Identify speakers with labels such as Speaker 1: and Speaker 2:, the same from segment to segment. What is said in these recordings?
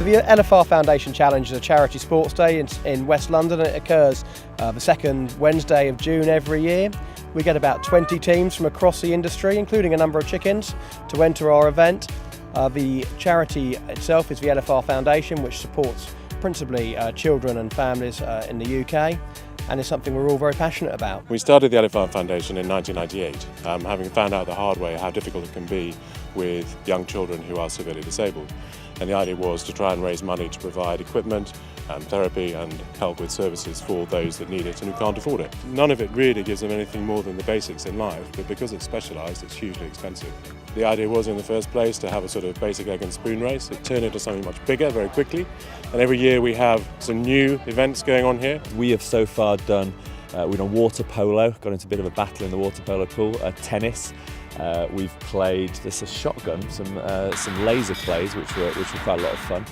Speaker 1: So the Elifar Foundation Challenge is a charity sports day in West London. It occurs the second Wednesday of June every year. We get about 20 teams from across the industry, including a number of chickens, to enter our event. The charity itself is the Elifar Foundation, which supports principally children and families in the UK, and it's something we're all very passionate about.
Speaker 2: We started the Elifar Foundation in 1998, having found out the hard way how difficult it can be with young children who are severely disabled. And the idea was to try and raise money to provide equipment and therapy and help with services for those that need it and who can't afford it. None of it really gives them anything more than the basics in life, but because it's specialised, it's hugely expensive. The idea was in the first place to have a sort of basic egg and spoon race. It turned into something much bigger very quickly, and every year we have some new events going on here.
Speaker 3: We have so far done, we've done water polo, got into a bit of a battle in the water polo pool, tennis. We've played this shotgun, some laser plays, which were quite a lot of fun.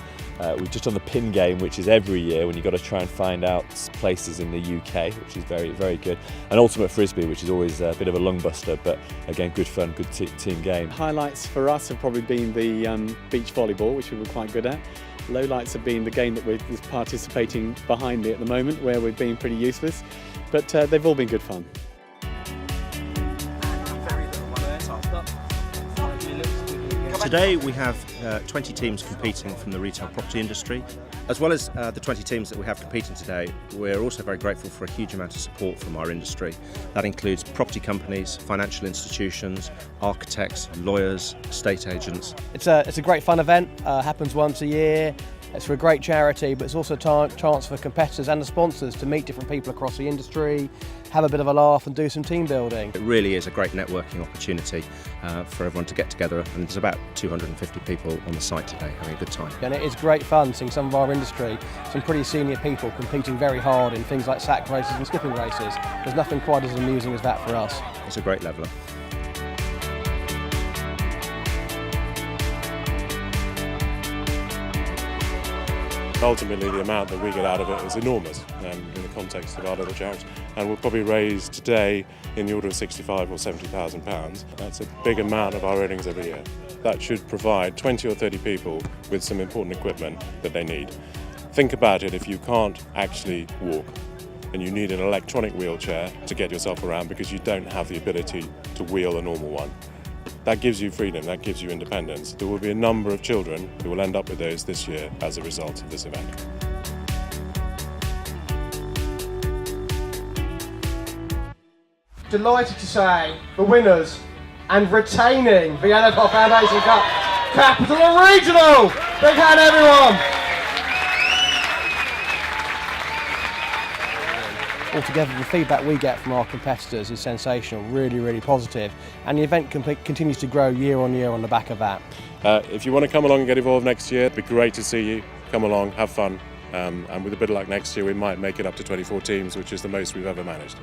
Speaker 3: We've just done the pin game, which is every year when you've got to try and find out places in the UK, which is very, very good. And ultimate frisbee, which is always a bit of a lung buster, but again, good fun, good team game.
Speaker 4: Highlights for us have probably been the beach volleyball, which we were quite good at. Lowlights have been the game that we're participating behind me at the moment, where we've been pretty useless, but they've all been good fun.
Speaker 5: Today we have 20 teams competing from the retail property industry. As well as the 20 teams that we have competing today, we're also very grateful for a huge amount of support from our industry. That includes property companies, financial institutions, architects, lawyers, estate agents.
Speaker 1: It's a great fun event, happens once a year. It's for a great charity, but it's also a chance for competitors and the sponsors to meet different people across the industry, have a bit of a laugh and do some team building.
Speaker 5: It really is a great networking opportunity for everyone to get together, and there's about 250 people on the site today having a good time.
Speaker 1: And it is great fun seeing some of our industry, some pretty senior people competing very hard in things like sack races and skipping races. There's nothing quite as amusing as that for us.
Speaker 5: It's a great leveller.
Speaker 2: Ultimately, the amount that we get out of it is enormous in the context of our little charity, and we'll probably raise today in the order of £65,000 or £70,000. That's a big amount of our earnings every year. That should provide 20 or 30 people with some important equipment that they need. Think about it: if you can't actually walk and you need an electronic wheelchair to get yourself around because you don't have the ability to wheel a normal one. That gives you freedom, that gives you independence. There will be a number of children who will end up with those this year as a result of this event.
Speaker 1: Delighted to say the winners and retaining the Elifar Foundation Cup, Capital and Regional! Big hand everyone! Altogether, the feedback we get from our competitors is sensational, really, really positive, and the event continues to grow year on year on the back of that.
Speaker 2: If you want to come along and get involved next year, it'd be great to see you. Come along, have fun, and with a bit of luck next year we might make it up to 24 teams, which is the most we've ever managed.